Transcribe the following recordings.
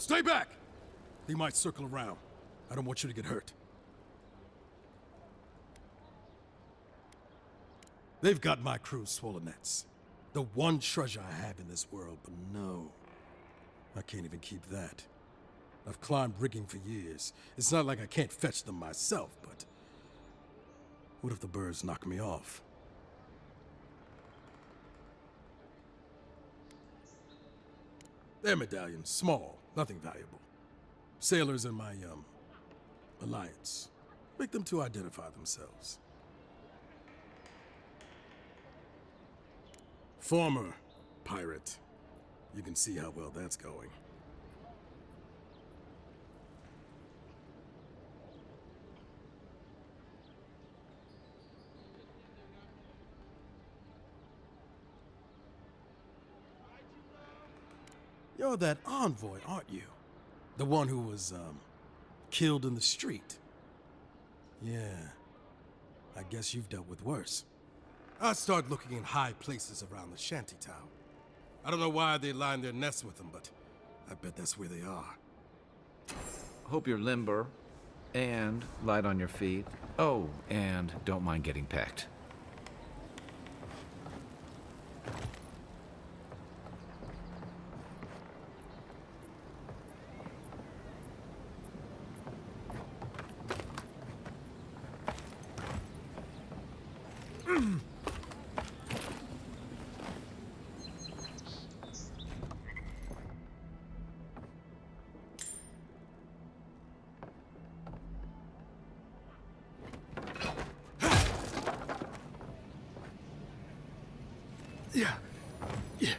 Stay back! He might circle around. I don't want you to get hurt. They've got my crew's swollen nets. The one treasure I have in this world, but no. I can't even keep that. I've climbed rigging for years. It's not like I can't fetch them myself, but... what if the birds knock me off? They're medallions, small, nothing valuable. Sailors in my, alliance. Make them to identify themselves. Former pirate. You can see how well that's going. You're that envoy, aren't you? The one who was, killed in the street. Yeah. I guess you've dealt with worse. I start looking in high places around the shantytown. I don't know why they line their nests with them, but I bet that's where they are. Hope you're limber and light on your feet. Oh, and don't mind getting pecked. Yeah. Yeah.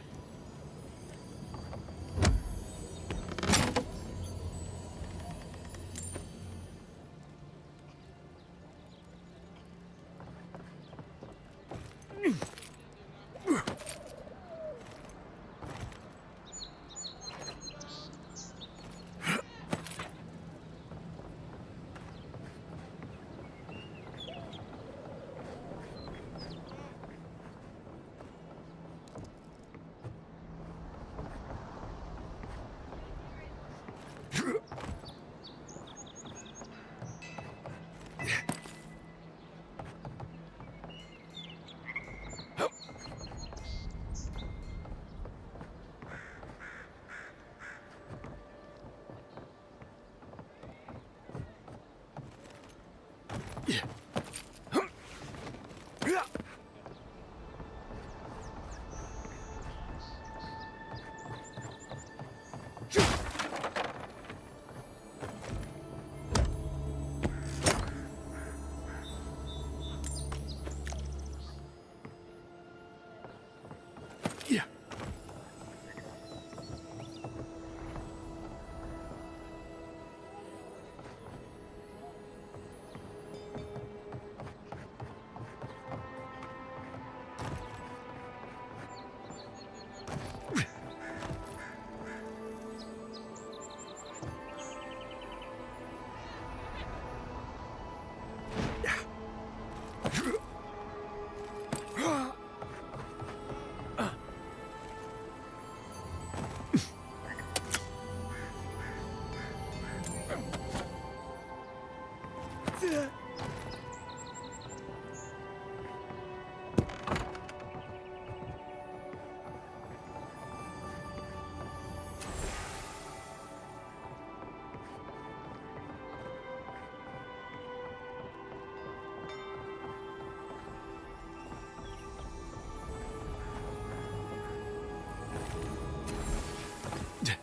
Yeah.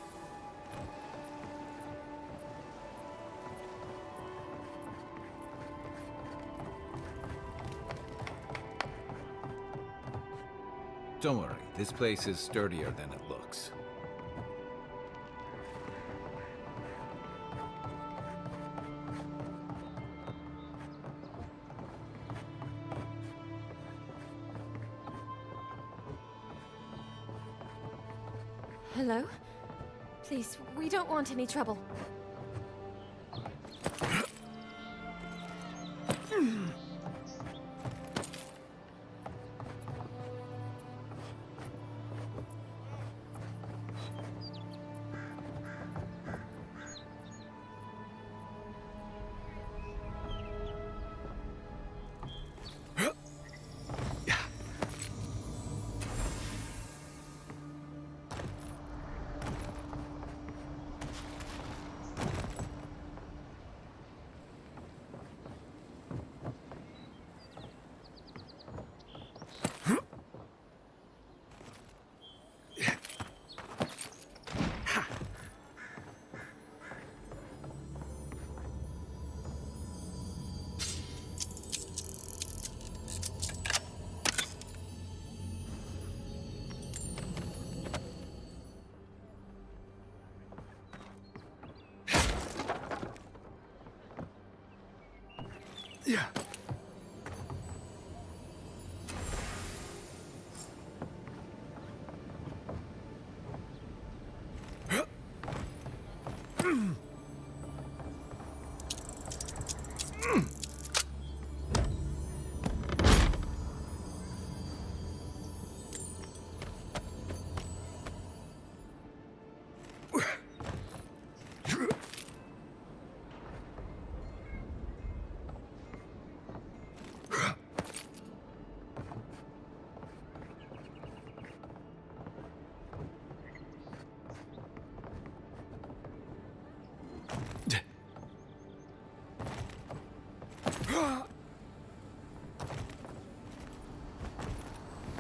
Don't worry, this place is sturdier than it looks. Hello? Please, we don't want any trouble.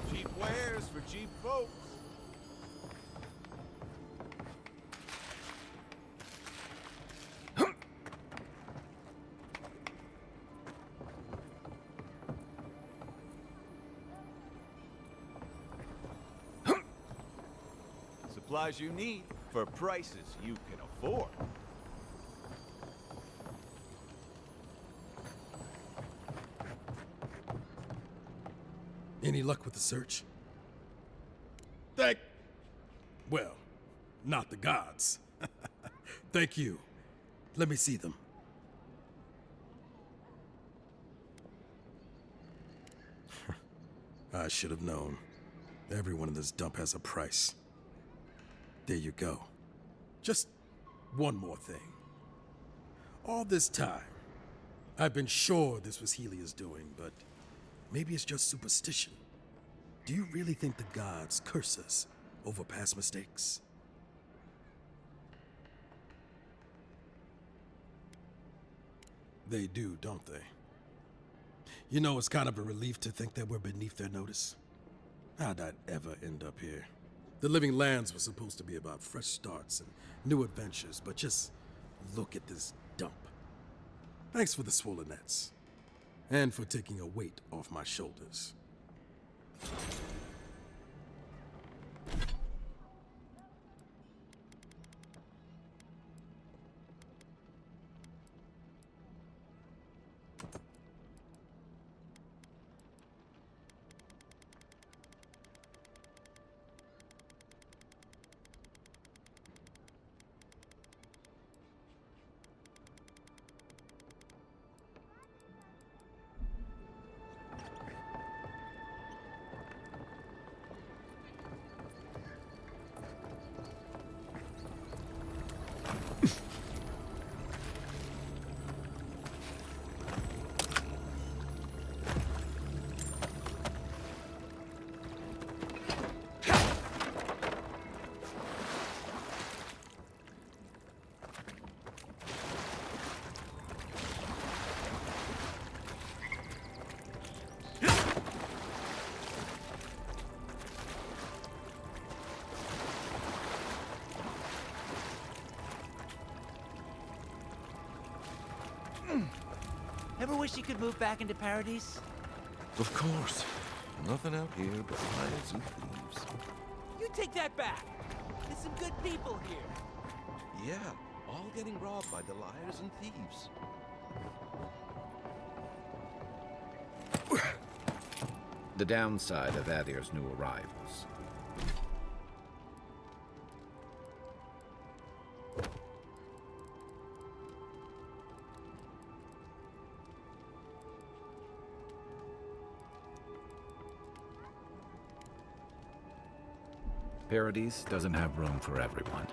Cheap wares for cheap folks. Supplies you need for prices you can afford. Any luck with the search? Well, not the gods. Thank you. Let me see them. I should have known. Everyone in this dump has a price. There you go. Just one more thing. All this time, I've been sure this was Helia's doing, but maybe it's just superstition. Do you really think the gods curse us over past mistakes? They do, don't they? You know, it's kind of a relief to think that we're beneath their notice. How'd I ever end up here? The Living Lands was supposed to be about fresh starts and new adventures, but just look at this dump. Thanks for the swollen nets, and for taking a weight off my shoulders. Ever wish you could move back into Paradise? Of course. Nothing out here but lions and thieves. You take that back! There's some good people here. Yeah, all getting robbed by the liars and thieves. The downside of Adir's new arrivals. Paradise doesn't have room for everyone.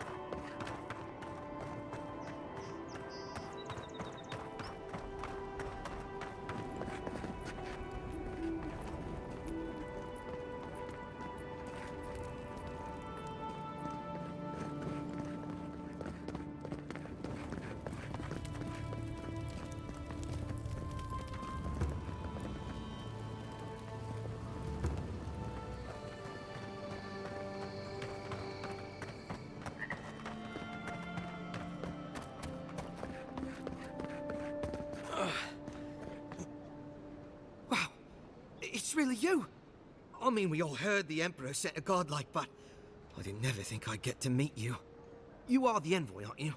Wow, it's really you. I mean, we all heard the Emperor sent a godlike, but I didn't never think I'd get to meet you. You are the envoy, aren't you?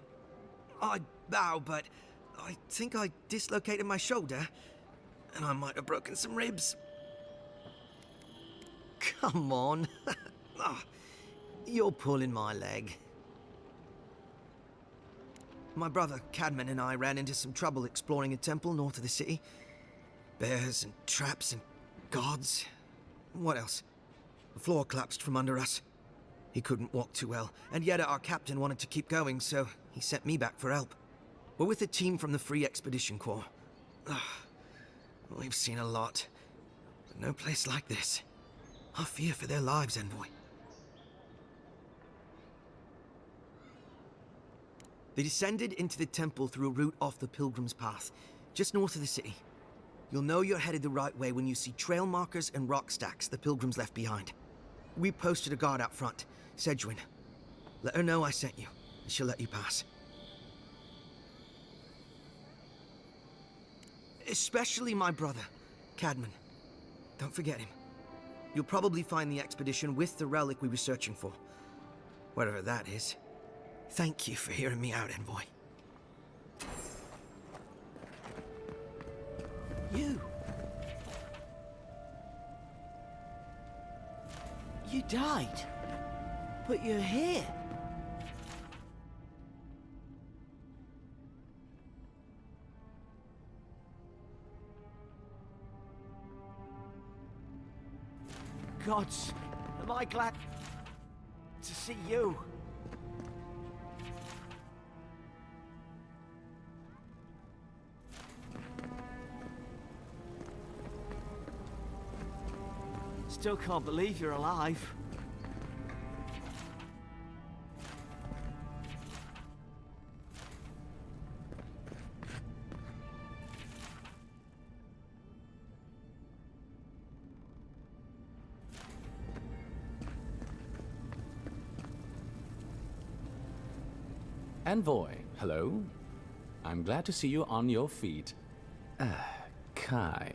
I bow, but I think I dislocated my shoulder. and I might have broken some ribs. Come on. Ah, you're pulling my leg. My brother, Cadman, and I ran into some trouble exploring a temple north of the city. Bears and traps and gods. What else? The floor collapsed from under us. He couldn't walk too well, and yet our captain wanted to keep going, so he sent me back for help. We're with a team from the Free Expedition Corps. We've seen a lot, but no place like this. I fear for their lives, Envoy. They descended into the temple through a route off the Pilgrim's Path, just north of the city. You'll know you're headed the right way when you see trail markers and rock stacks the Pilgrims left behind. We posted a guard out front, Sedgwin. Let her know I sent you, and she'll let you pass. Especially my brother, Cadman. Don't forget him. You'll probably find the expedition with the relic we were searching for. Whatever that is. Thank you for hearing me out, Envoy. You. You died. But you're here. Gods, am I glad to see you. Still can't believe you're alive. Envoy, hello. I'm glad to see you on your feet. Kai.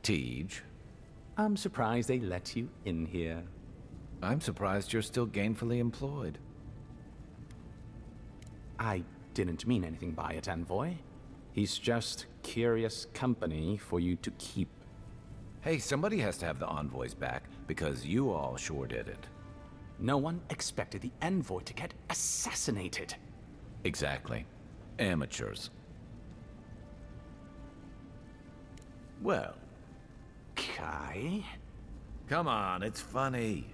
Tej. I'm surprised they let you in here. I'm surprised you're still gainfully employed. I didn't mean anything by it, Envoy. He's just curious company for you to keep. Hey, somebody has to have the envoys back, because you all sure did it. No one expected the Envoy to get assassinated. Exactly. Amateurs. Well, Kai? come on, it's funny.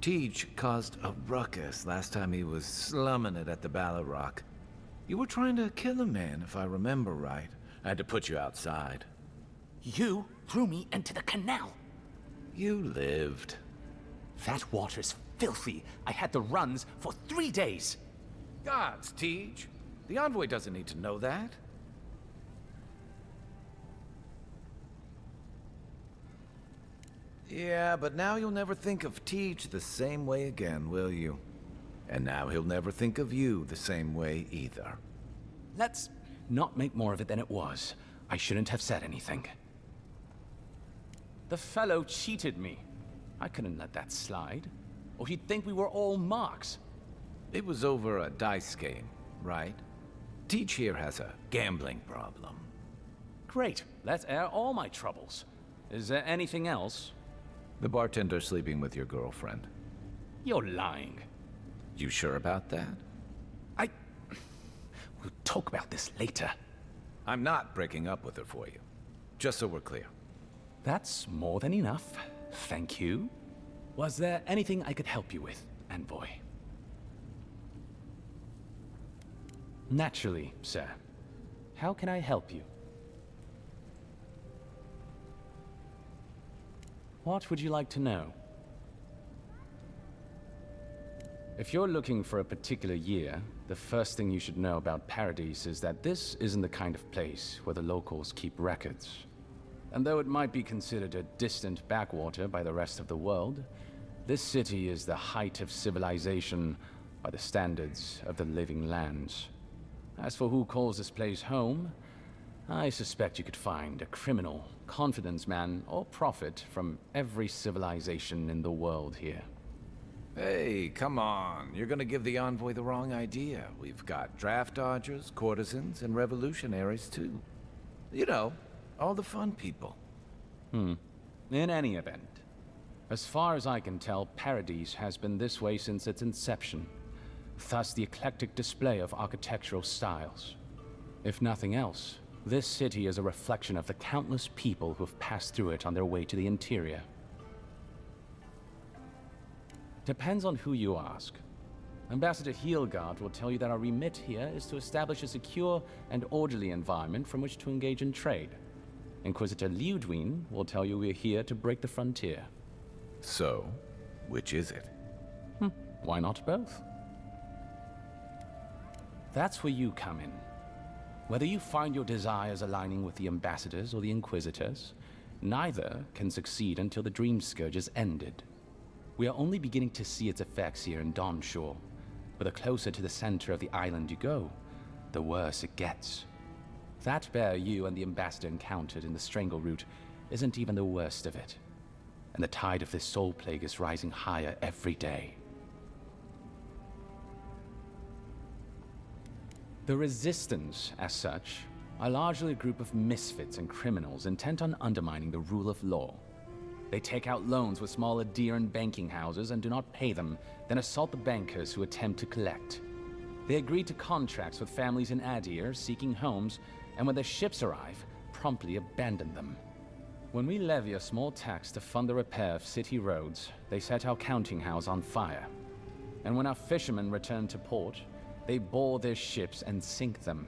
Tej caused a ruckus last time he was slumming it at the Bala Rock. You were trying to kill a man, if I remember right. I had to put you outside. You threw me into the canal. You lived. That water's filthy. I had the runs for 3 days. Gods, Tej. The envoy doesn't need to know that. Yeah, but now you'll never think of Tej the same way again, will you? And now he'll never think of you the same way either. Let's not make more of it than it was. I shouldn't have said anything. The fellow cheated me. I couldn't let that slide. Or he'd think we were all marks. It was over a dice game, right? Tej here has a gambling problem. Great. Let's air all my troubles. Is there anything else? The bartender sleeping with your girlfriend. You're lying. You sure about that? We'll talk about this later. I'm not breaking up with her for you. Just so we're clear. That's more than enough. Thank you. Was there anything I could help you with, Envoy? Naturally, sir. How can I help you? What would you like to know? If you're looking for a particular year, the first thing you should know about Paradise is that this isn't the kind of place where the locals keep records. And though it might be considered a distant backwater by the rest of the world, this city is the height of civilization by the standards of the living lands. As for who calls this place home, I suspect you could find a criminal, confidence man, or prophet from every civilization in the world here. Hey, come on. You're gonna give the envoy the wrong idea. We've got draft dodgers, courtesans, and revolutionaries, too. You know, All the fun people. In any event, as far as I can tell, Paradise has been this way since its inception. Thus the eclectic display of architectural styles. If nothing else, this city is a reflection of the countless people who have passed through it on their way to the interior. Depends on who you ask. Ambassador Heelgard will tell you that our remit here is to establish a secure and orderly environment from which to engage in trade. Inquisitor Ludwig will tell you we're here to break the frontier. So, which is it? Why not both? That's where you come in. Whether you find your desires aligning with the ambassadors or the inquisitors, neither can succeed until the Dream Scourge is ended. We are only beginning to see its effects here in Dawnshore, but the closer to the center of the island you go, the worse it gets. That bear you and the ambassador encountered in the Strangle Route isn't even the worst of it, and the tide of this soul plague is rising higher every day. The Resistance, as such, are largely a group of misfits and criminals intent on undermining the rule of law. They take out loans with small Aediran banking houses and do not pay them, then assault the bankers who attempt to collect. They agree to contracts with families in Adir seeking homes, and when their ships arrive, promptly abandon them. When we levy a small tax to fund the repair of city roads, they set our counting house on fire. And when our fishermen return to port, they board their ships and sink them.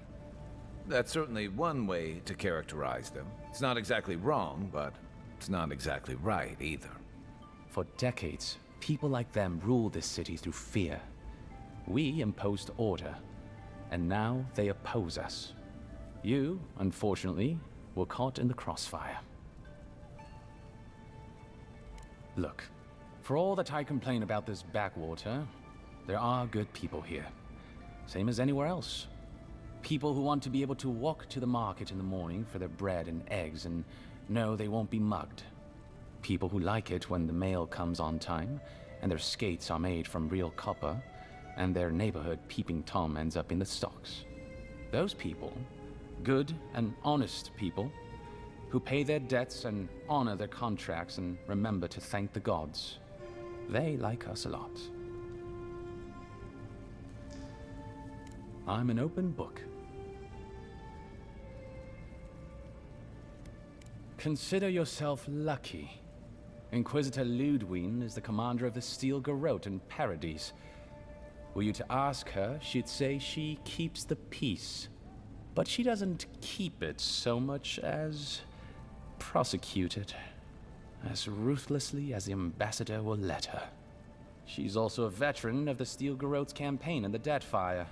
That's certainly one way to characterize them. It's not exactly wrong, but it's not exactly right either. For decades, people like them ruled this city through fear. We imposed order, and now they oppose us. You, unfortunately, were caught in the crossfire. Look, for all that I complain about this backwater, there are good people here. Same as anywhere else. People who want to be able to walk to the market in the morning for their bread and eggs and know they won't be mugged. People who like it when the mail comes on time, and their skates are made from real copper, and their neighborhood peeping Tom ends up in the stocks. Those people, good and honest people, who pay their debts and honor their contracts and remember to thank the gods, they like us a lot. I'm an open book. Consider yourself lucky. Inquisitor Ludwig is the commander of the Steel Garrote in Paradise. Were you to ask her, she'd say she keeps the peace. But she doesn't keep it so much as prosecute it, as ruthlessly as the ambassador will let her. She's also a veteran of the Steel Garrote's campaign in the Deathfire,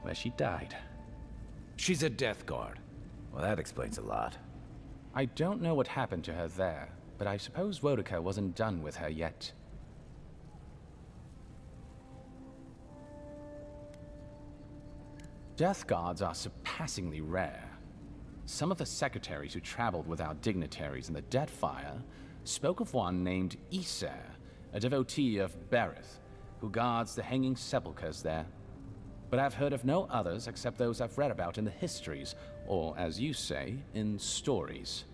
where she died. She's a Death Guard. Well, that explains a lot. I don't know what happened to her there, but I suppose Wodica wasn't done with her yet. Death Guards are surpassingly rare. Some of the secretaries who traveled with our dignitaries in the Deathfire spoke of one named Iser, a devotee of Berith, who guards the hanging sepulchres there. But I've heard of no others except those I've read about in the histories, or, as you say, in stories.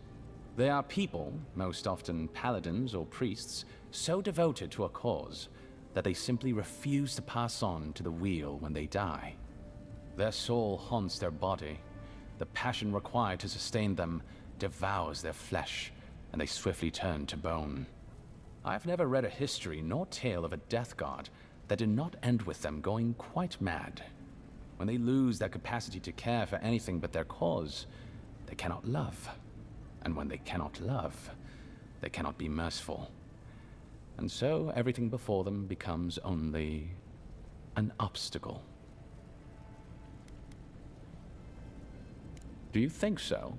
They are people, most often paladins or priests, so devoted to a cause that they simply refuse to pass on to the wheel when they die. Their soul haunts their body. The passion required to sustain them devours their flesh, and they swiftly turn to bone. I've never read a history nor tale of a death guard that did not end with them going quite mad. When they lose their capacity to care for anything but their cause, they cannot love. And when they cannot love, they cannot be merciful. And so everything before them becomes only an obstacle. Do you think so?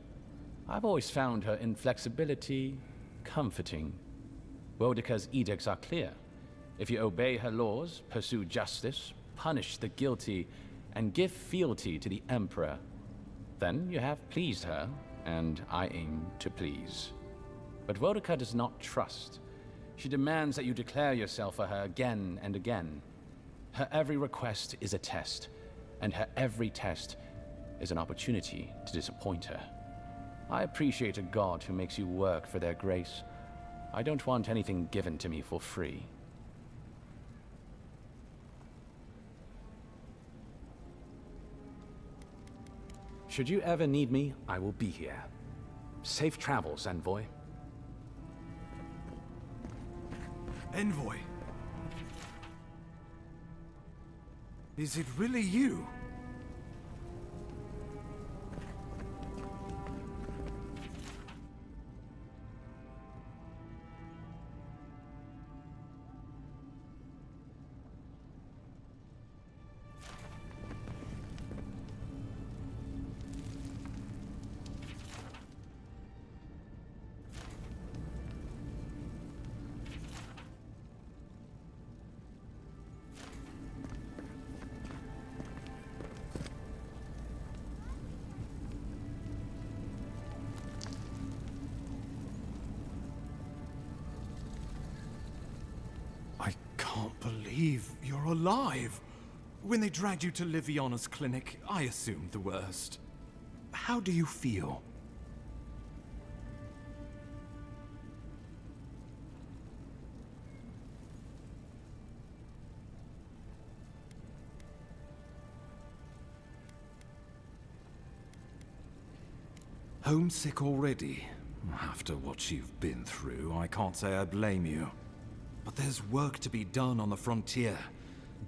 I've always found her inflexibility comforting. Wodica's edicts are clear. If you obey her laws, pursue justice, punish the guilty, and give fealty to the Emperor, then you have pleased her, and I aim to please. But Wodica does not trust. She demands that you declare yourself for her again and again. Her every request is a test, and her every test is an opportunity to disappoint her. I appreciate a god who makes you work for their grace. I don't want anything given to me for free. Should you ever need me, I will be here. Safe travels, Envoy. Envoy. Is it really you? I can't believe you're alive. When they dragged you to Liviana's clinic, I assumed the worst. How do you feel? Homesick already? After what you've been through, I can't say I blame you. But there's work to be done on the frontier.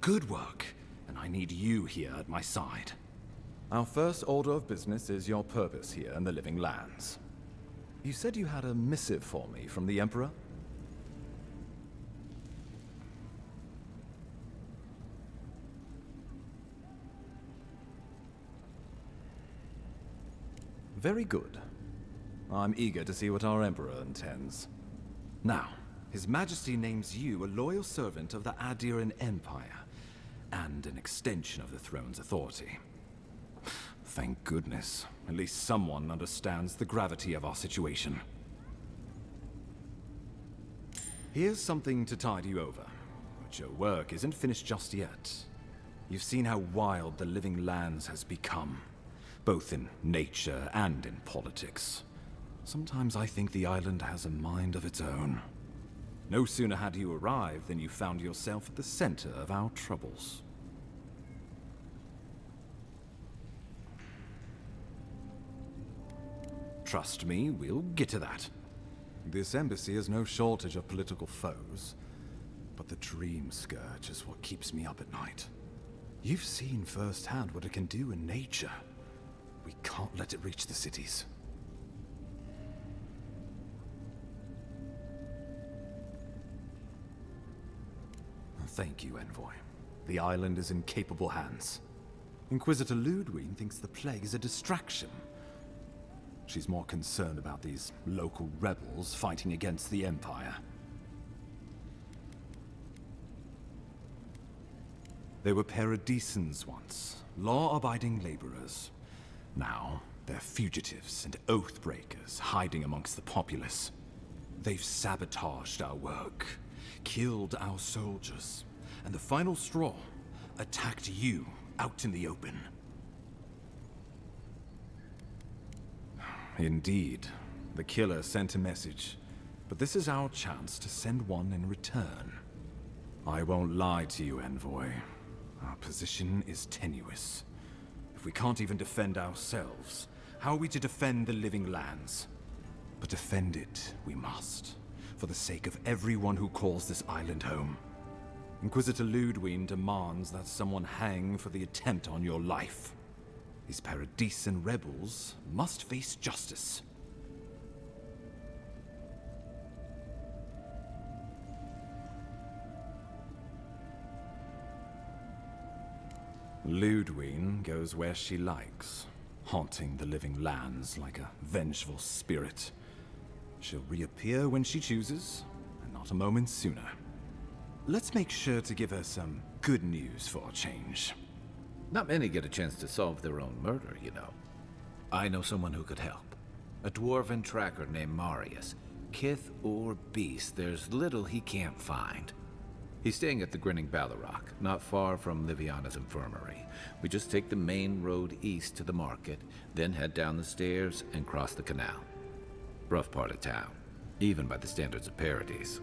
Good work, and I need you here at my side. Our first order of business is your purpose here in the Living Lands. You said you had a missive for me from the Emperor? Very good. I'm eager to see what our Emperor intends. Now, His Majesty names you a loyal servant of the Adiran Empire, and an extension of the throne's authority. Thank goodness. At least someone understands the gravity of our situation. Here's something to tide you over. But your work isn't finished just yet. You've seen how wild the Living Lands has become, both in nature and in politics. Sometimes I think the island has a mind of its own. No sooner had you arrived than you found yourself at the center of our troubles. Trust me, we'll get to that. This embassy has no shortage of political foes, but the Dream Scourge is what keeps me up at night. You've seen firsthand what it can do in nature. We can't let it reach the cities. Thank you, Envoy. The island is in capable hands. Inquisitor Ludwig thinks the plague is a distraction. She's more concerned about these local rebels fighting against the Empire. They were paradisans once, law-abiding laborers. Now, they're fugitives and oath-breakers hiding amongst the populace. They've sabotaged our work, killed our soldiers, and the final straw, attacked you out in the open. Indeed, the killer sent a message, but this is our chance to send one in return. I won't lie to you, Envoy. Our position is tenuous. If we can't even defend ourselves, how are we to defend the Living Lands? But defend it we must, for the sake of everyone who calls this island home. Inquisitor Ludwig demands that someone hang for the attempt on your life. These Paradisan rebels must face justice. Ludwig goes where she likes, haunting the Living Lands like a vengeful spirit. She'll reappear when she chooses, and not a moment sooner. Let's make sure to give her some good news for a change. Not many get a chance to solve their own murder, you know. I know someone who could help. A dwarven tracker named Marius. Kith or beast, there's little he can't find. He's staying at the Grinning Ballarrock, not far from Liviana's infirmary. We just take the main road east to the market, then head down the stairs and cross the canal. Rough part of town, even by the standards of Paradise.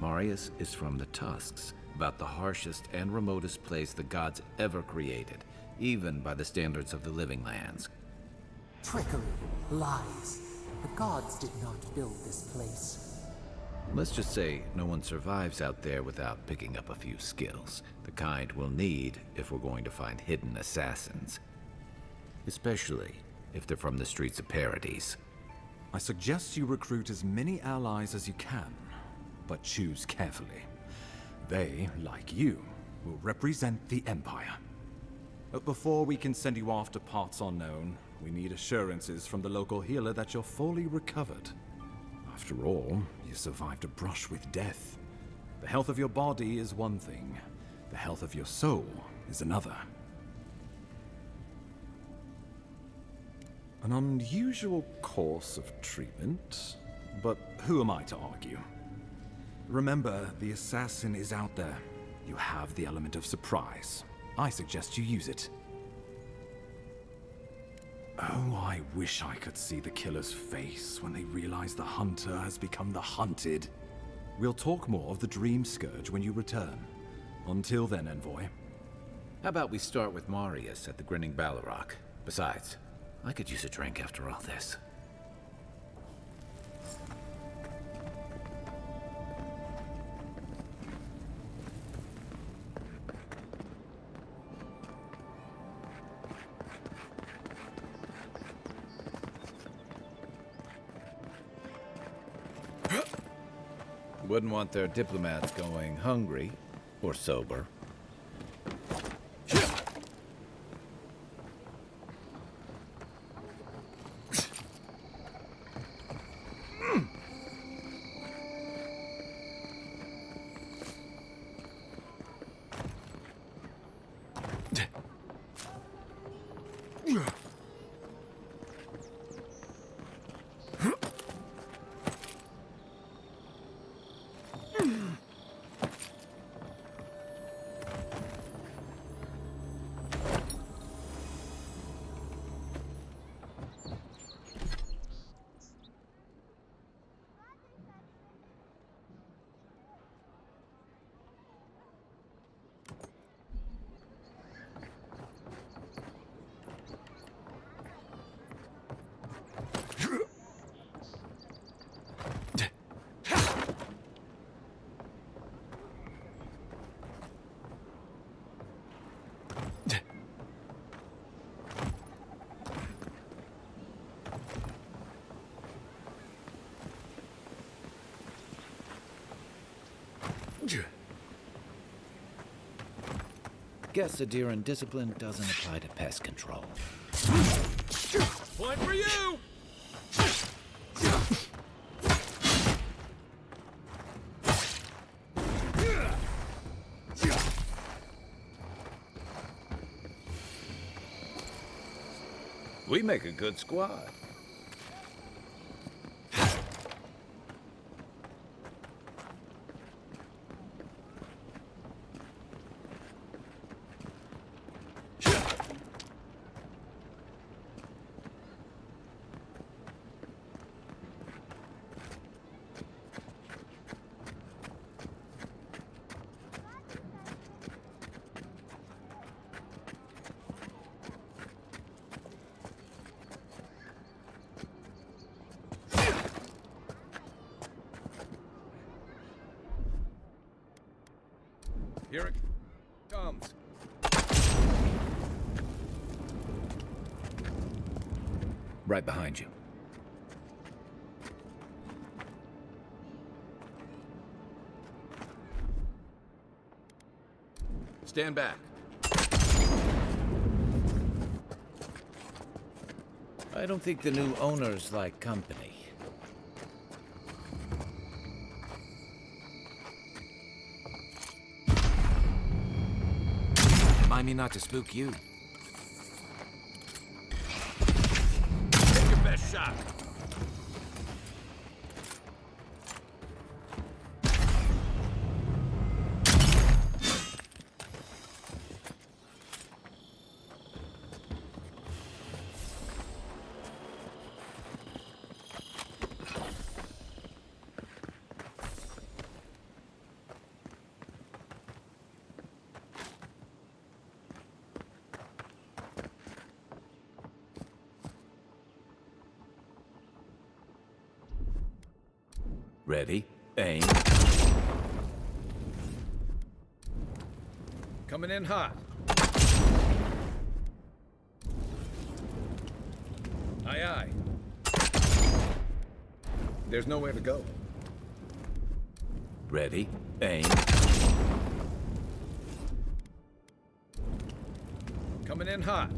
Marius is from the Tusks, about the harshest and remotest place the gods ever created, even by the standards of the Living Lands. Trickery, lies. The gods did not build this place. Let's just say no one survives out there without picking up a few skills, the kind we'll need if we're going to find hidden assassins. Especially if they're from the streets of Paradise. I suggest you recruit as many allies as you can, but choose carefully. They, like you, will represent the Empire. But before we can send you off to parts unknown, we need assurances from the local healer that you're fully recovered. After all, you survived a brush with death. The health of your body is one thing. The health of your soul is another. An unusual course of treatment, but who am I to argue? Remember, the assassin is out there. You have the element of surprise. I suggest you use it. Oh, I wish I could see the killer's face when they realize the hunter has become the hunted. We'll talk more of the Dream Scourge when you return. Until then, Envoy. How about we start with Marius at the Grinning Ballarrock? Besides, I could use a drink after all this. Wouldn't want their diplomats going hungry or sober. Guess Adiran discipline doesn't apply to pest control. Point for you! We make a good squad. Here it comes. Right behind you. Stand back. I don't think the new owners like company. Remind me not to spook you. Take your best shot. Ready, aim. Coming in hot. Aye, aye. There's nowhere to go. Ready, aim. Coming in hot.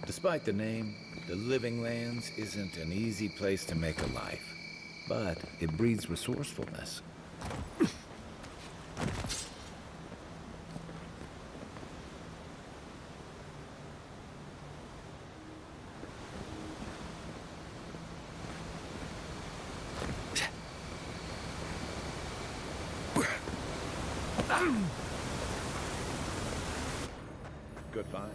Despite the name, the Living Lands isn't an easy place to make a life, but it breeds resourcefulness. Good find.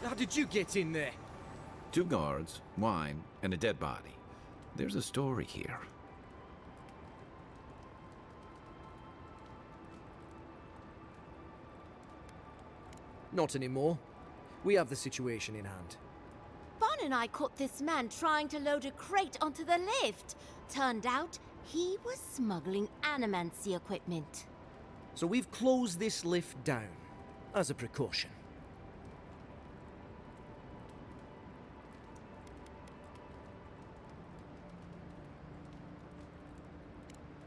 How did you get in there? 2 guards, wine, and a dead body. There's a story here. Not anymore. We have the situation in hand. Bon and I caught this man trying to load a crate onto the lift. Turned out he was smuggling animancy equipment. So we've closed this lift down, as a precaution.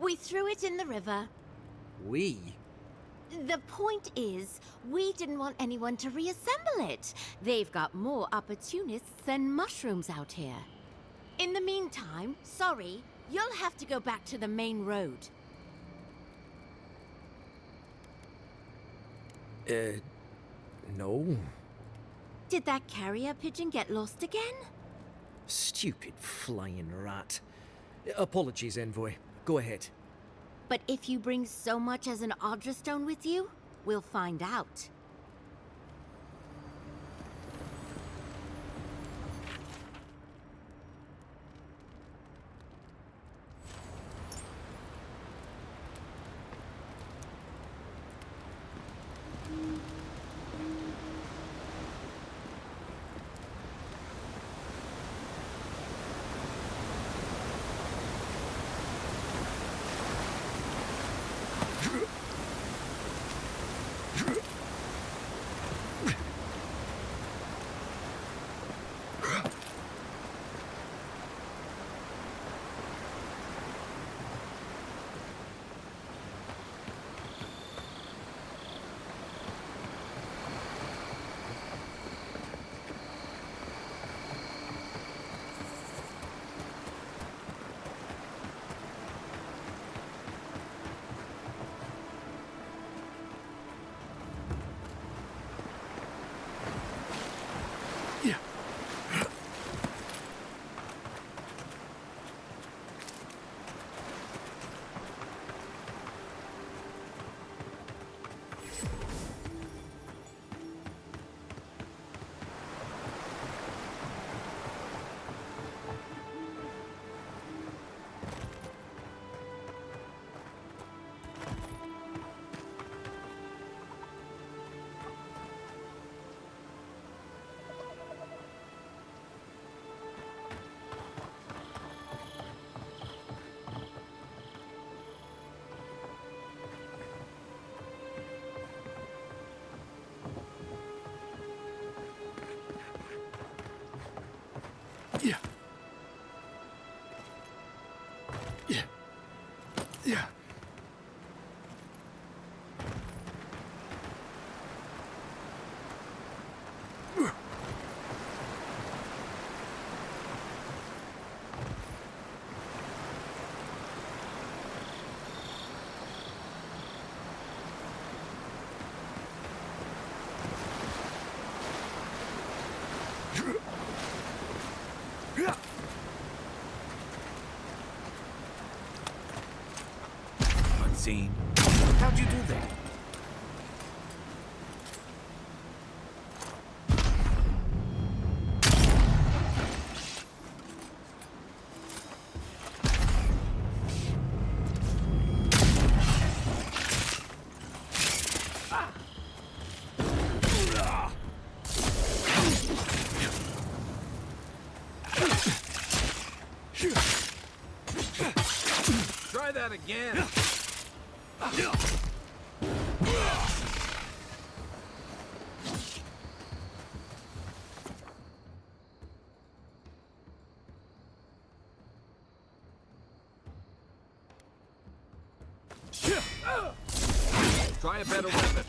We threw it in the river. We? The point is, we didn't want anyone to reassemble it. They've got more opportunists than mushrooms out here. In the meantime, sorry, you'll have to go back to the main road. No. Did that carrier pigeon get lost again? Stupid flying rat. Apologies, Envoy. Go ahead. But if you bring so much as an Audra stone with you, we'll find out. Unseen. How'd you do that? Try that again. Try a better weapon.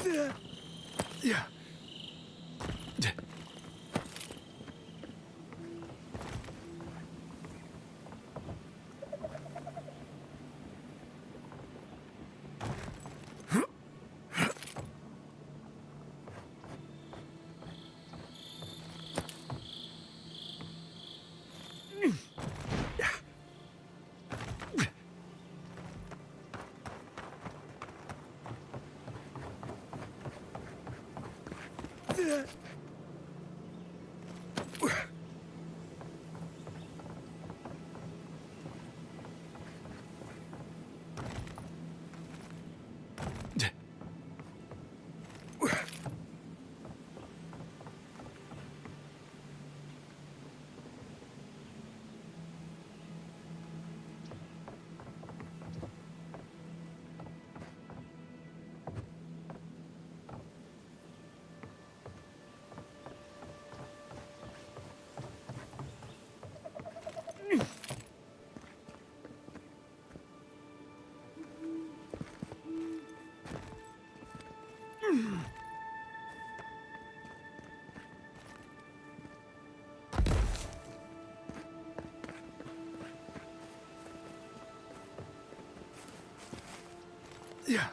Yeah. Yeah. Yeah.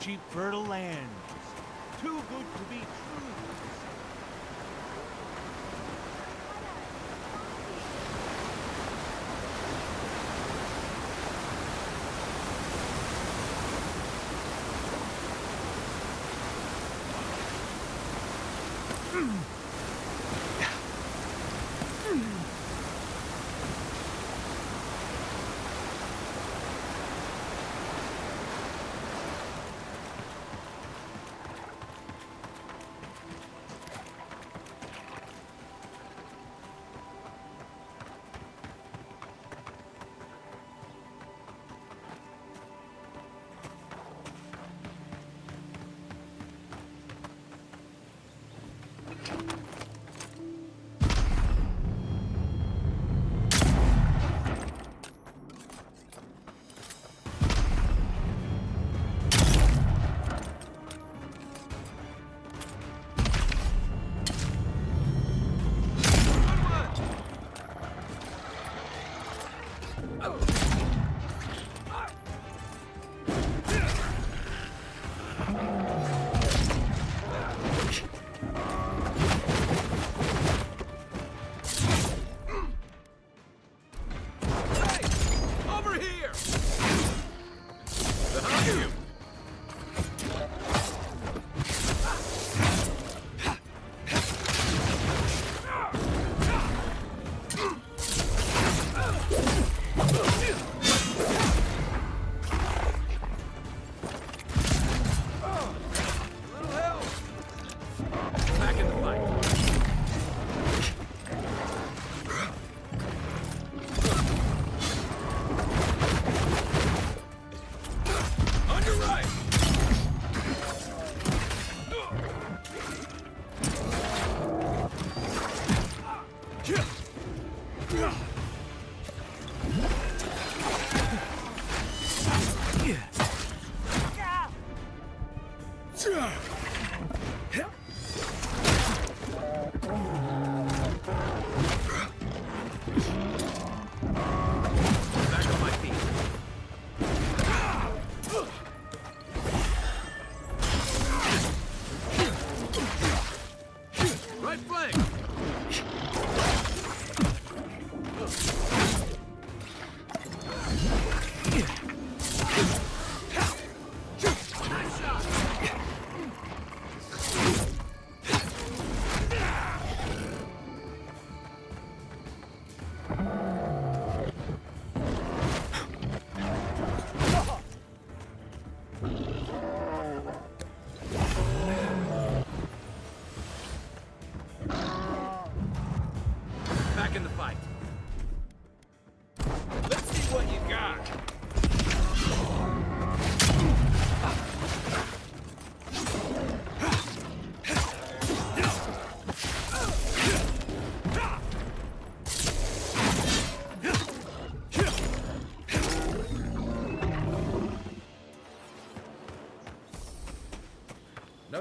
Cheap, fertile land. Too good to be true.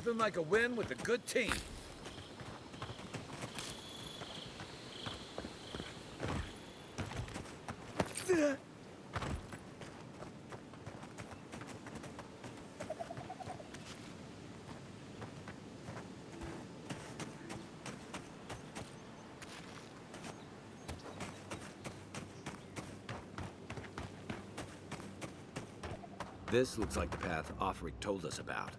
Nothing like a win with a good team. This looks like the path Offric told us about.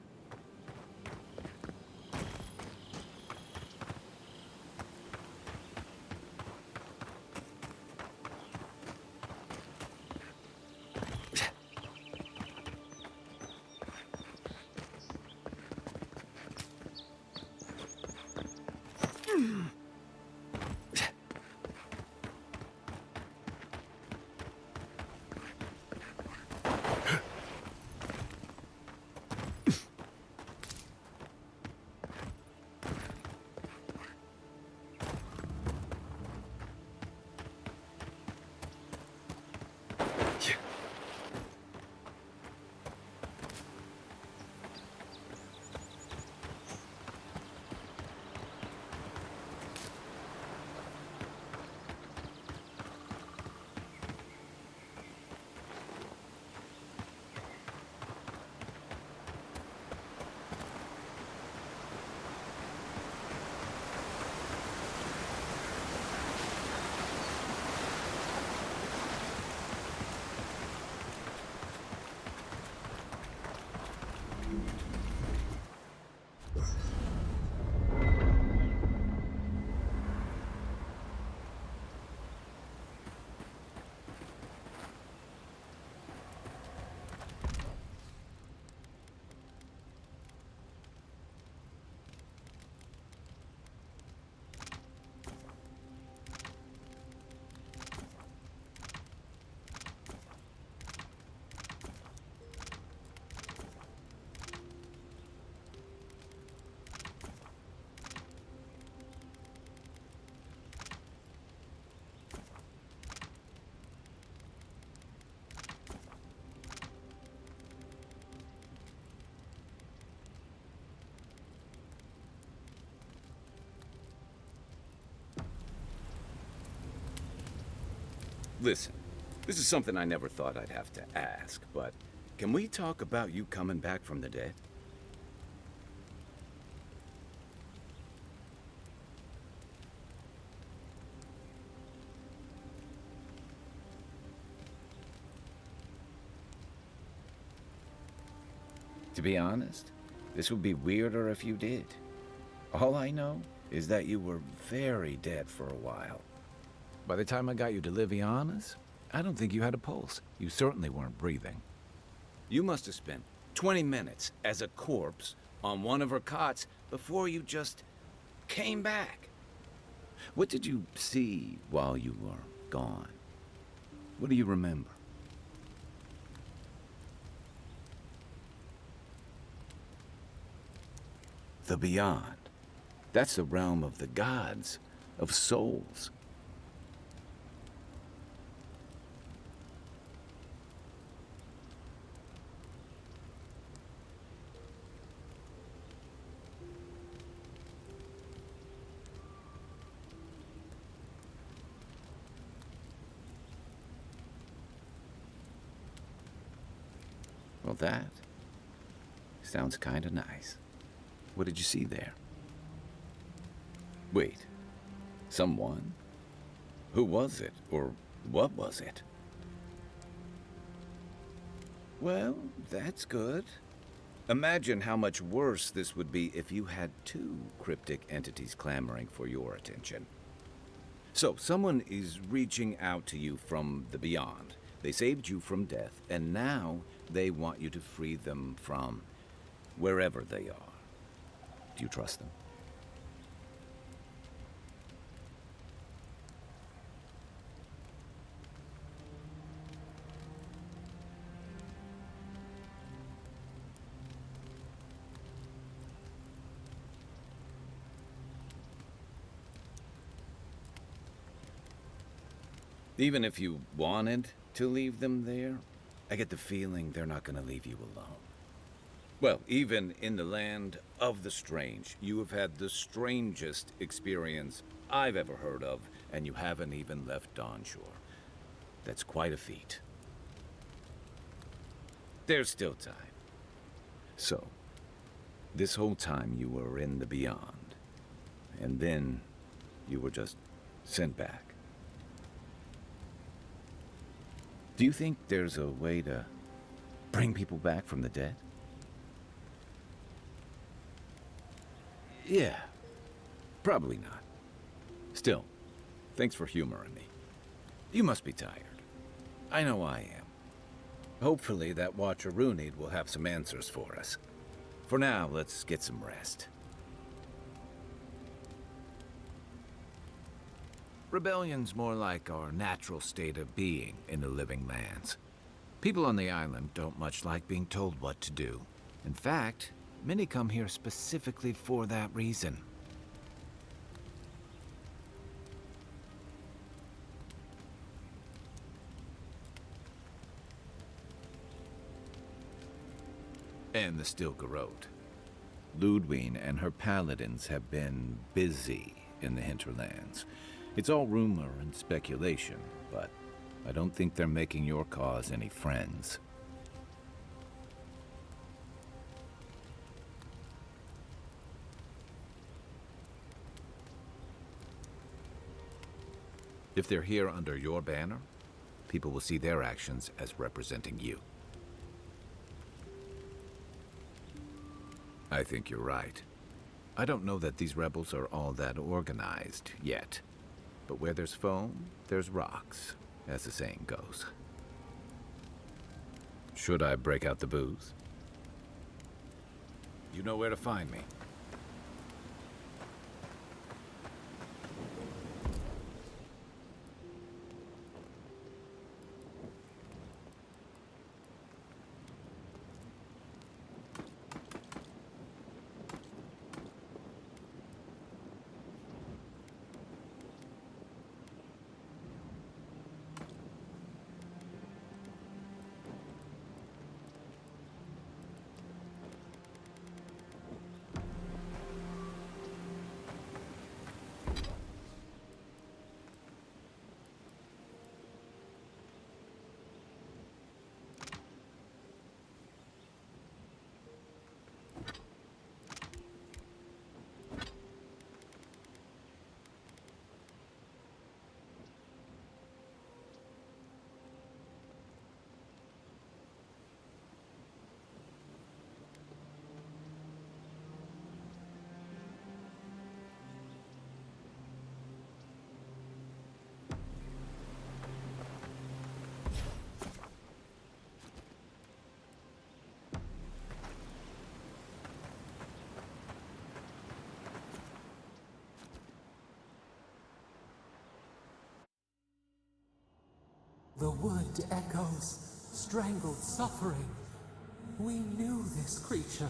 Listen, this is something I never thought I'd have to ask, but can we talk about you coming back from the dead? To be honest, this would be weirder if you did. All I know is that you were very dead for a while. By the time I got you to Liviana's, I don't think you had a pulse. You certainly weren't breathing. You must have spent 20 minutes as a corpse on one of her cots before you just came back. What did you see while you were gone? What do you remember? The beyond. That's the realm of the gods, of souls. Well, that sounds kinda nice. What did you see there? Wait, someone? Who was it, or what was it? Well, that's good. Imagine how much worse this would be if you had two cryptic entities clamoring for your attention. So, someone is reaching out to you from the beyond. They saved you from death, and now they want you to free them from wherever they are. Do you trust them? Even if you wanted to leave them there, I get the feeling they're not going to leave you alone. Well, even in the land of the strange, you have had the strangest experience I've ever heard of, and you haven't even left Dawnshore. That's quite a feat. There's still time. So, this whole time you were in the Beyond, and then you were just sent back. Do you think there's a way to bring people back from the dead? Yeah, probably not. Still, thanks for humoring me. You must be tired. I know I am. Hopefully that Watcher Runid will have some answers for us. For now, let's get some rest. Rebellion's more like our natural state of being in the living lands. People on the island don't much like being told what to do. In fact, many come here specifically for that reason. And the Stilgarrote. Ludwine and her paladins have been busy in the hinterlands. It's all rumor and speculation, but I don't think they're making your cause any friends. If they're here under your banner, people will see their actions as representing you. I think you're right. I don't know that these rebels are all that organized yet. But where there's foam, there's rocks, as the saying goes. Should I break out the booze? You know where to find me. The wood echoes, strangled suffering. We knew this creature.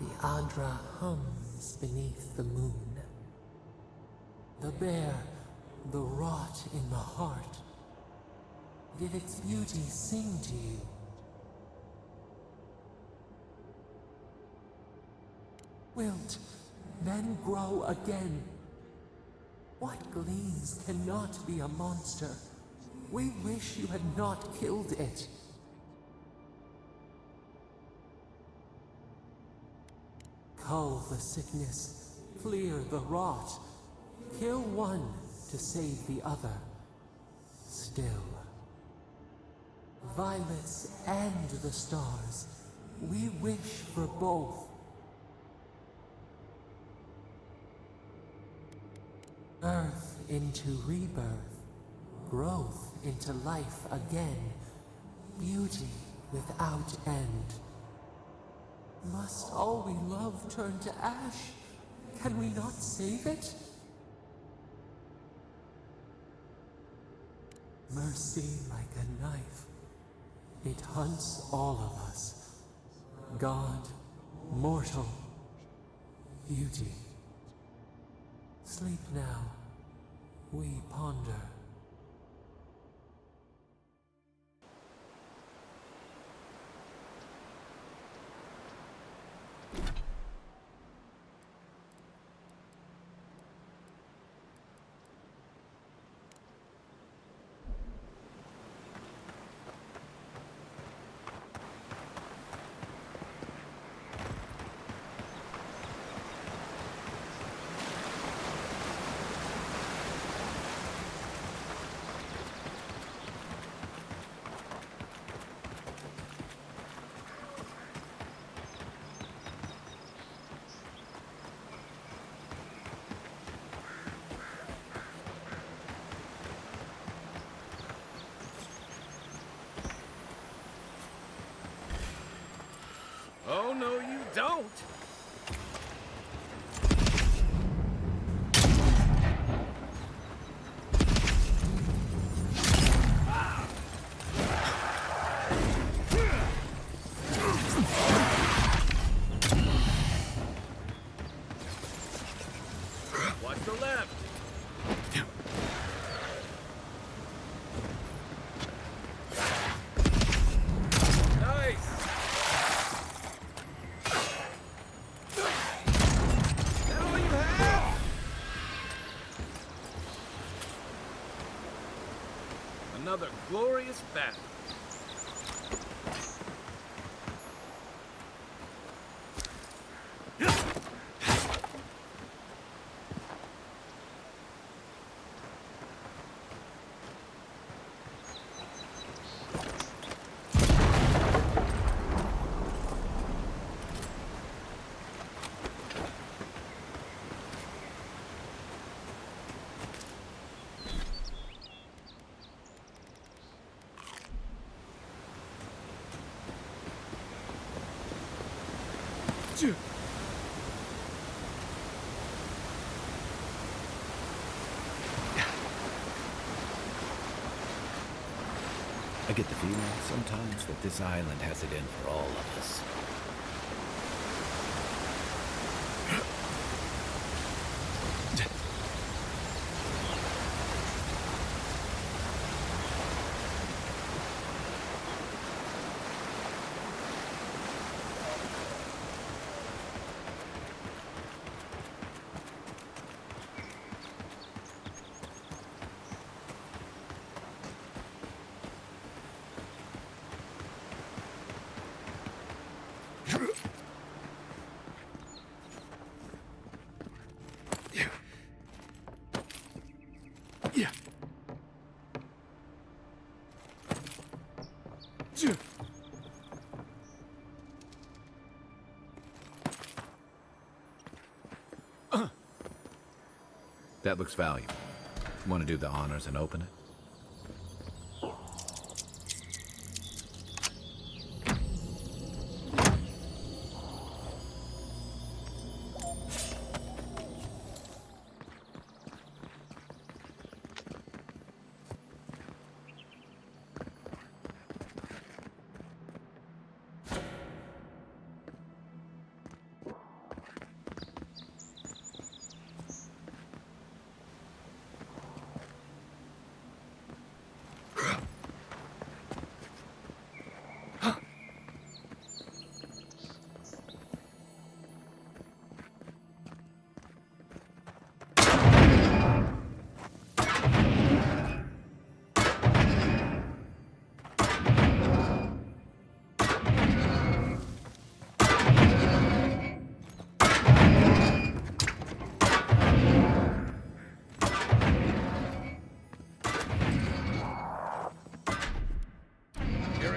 The Adra hums beneath the moon. The bear, the rot in the heart. Did its beauty sing to you? Wilt, then grow again. What gleams cannot be a monster? We wish you had not killed it. Cull the sickness, clear the rot. Kill one to save the other. Still. Violets and the stars. We wish for both. Earth into rebirth, growth into life again, beauty without end. Must all we love turn to ash? Can we not save it? Mercy like a knife, it hunts all of us. God, mortal, beauty. Sleep now, we ponder. don't! Watch the left! Nice! That all you have? Another glorious battle. I get the feeling sometimes that this island has it in for all of us. That looks valuable. Want to do the honors and open it?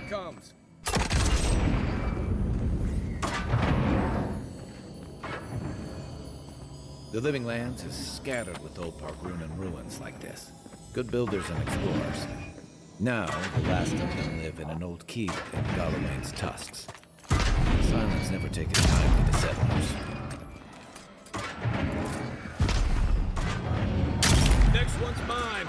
Comes. The Living Lands is scattered with old Pargrunan ruins like this. Good builders and explorers. Now, the last of them live in an old keep in Galawain's tusks. This island's never taken kindly to settlers. Next one's mine!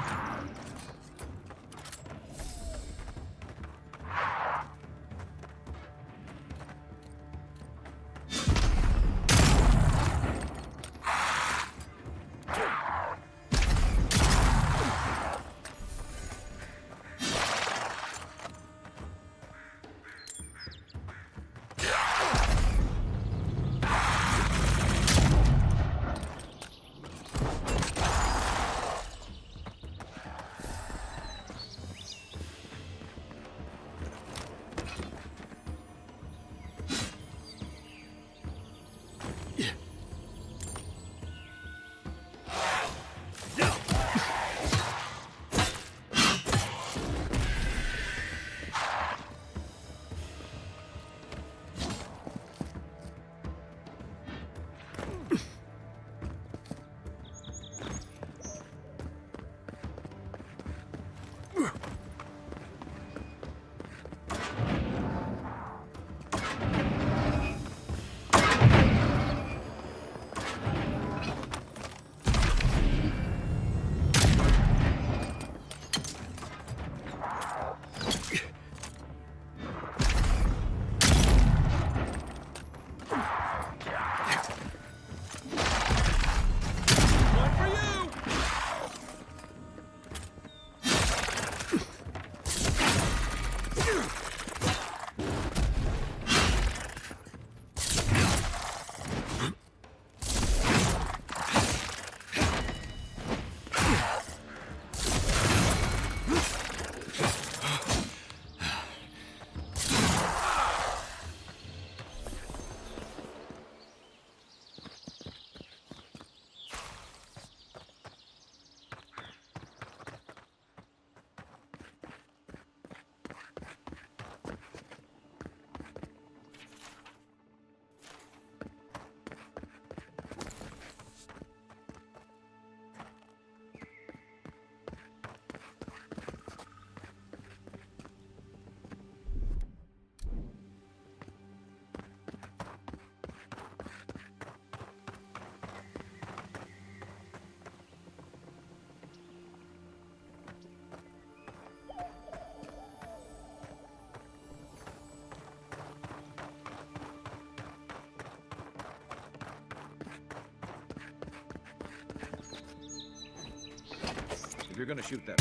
you're gonna shoot that...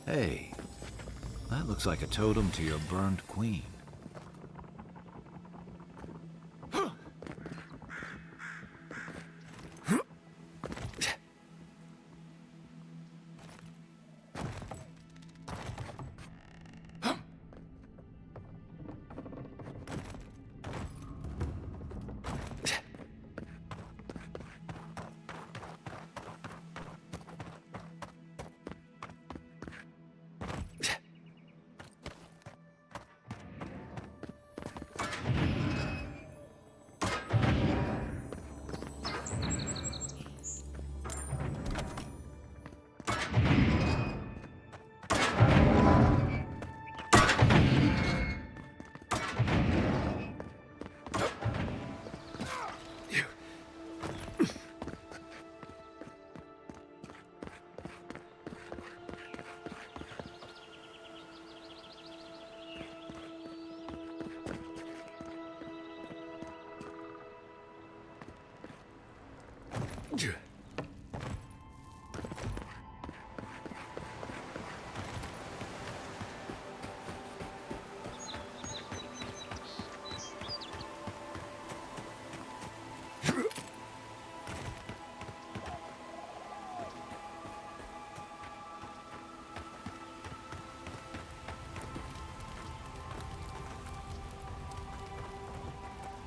Hey, that looks like a totem to your burned queen.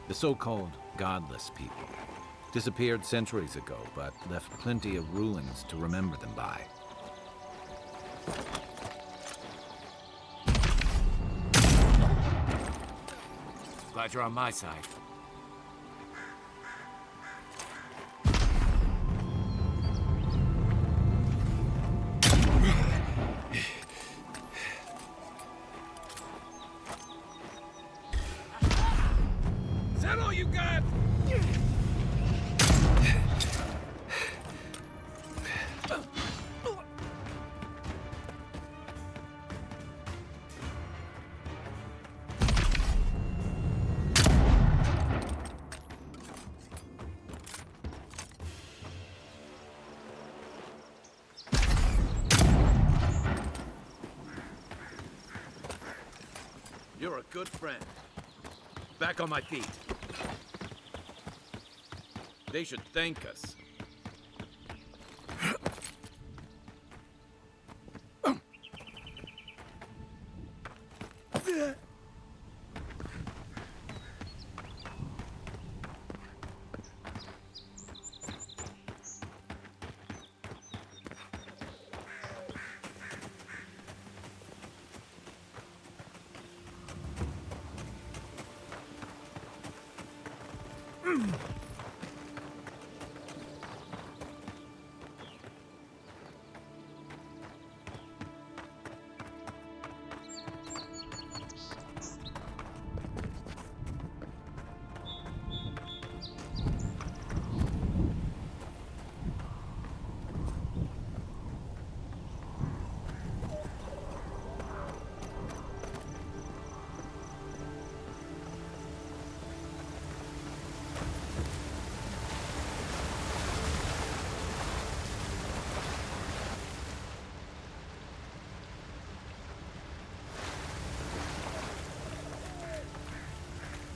The so-called godless people disappeared centuries ago, but left plenty of ruins to remember them by. Glad you're on my side. Is that all you got? You're a good friend. Back on my feet. They should thank us.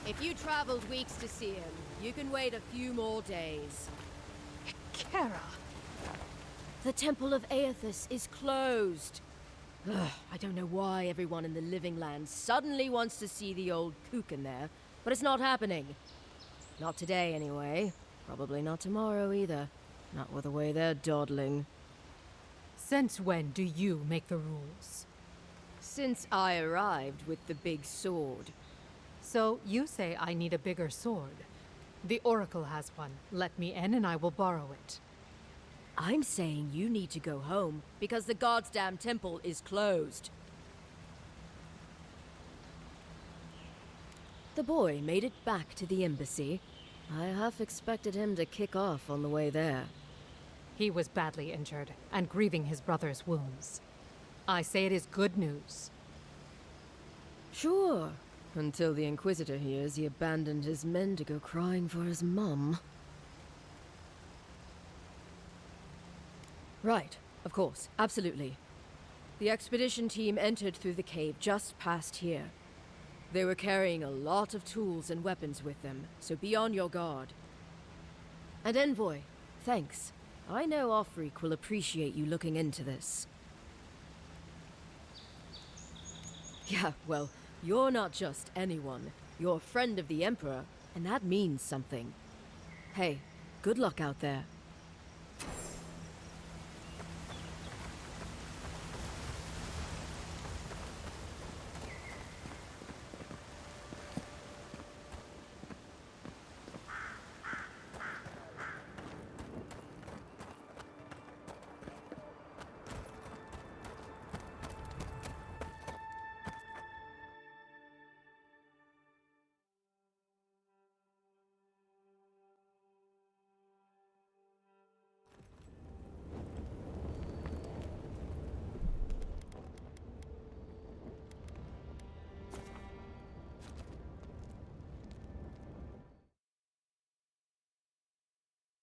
If you traveled weeks to see him, you can wait a few more days. Kara! The Temple of Aethys is closed. Ugh, I don't know why everyone in the Living Land suddenly wants to see the old kook in there, but it's not happening. Not today, anyway. Probably not tomorrow, either. Not with the way they're dawdling. Since when do you make the rules? Since I arrived with the big sword. So you say I need a bigger sword. The Oracle has one. Let me in and I will borrow it. I'm saying you need to go home, because the goddamn temple is closed. The boy made it back to the embassy. I half expected him to kick off on the way there. He was badly injured, and grieving his brother's wounds. I say it is good news. Sure, until the Inquisitor hears he abandoned his men to go crying for his mum. Right, of course, absolutely. The expedition team entered through the cave just past here. They were carrying a lot of tools and weapons with them, so be on your guard. And Envoy, thanks. I know Offreak will appreciate you looking into this. Yeah, well, you're not just anyone. You're a friend of the Emperor, and that means something. Hey, good luck out there.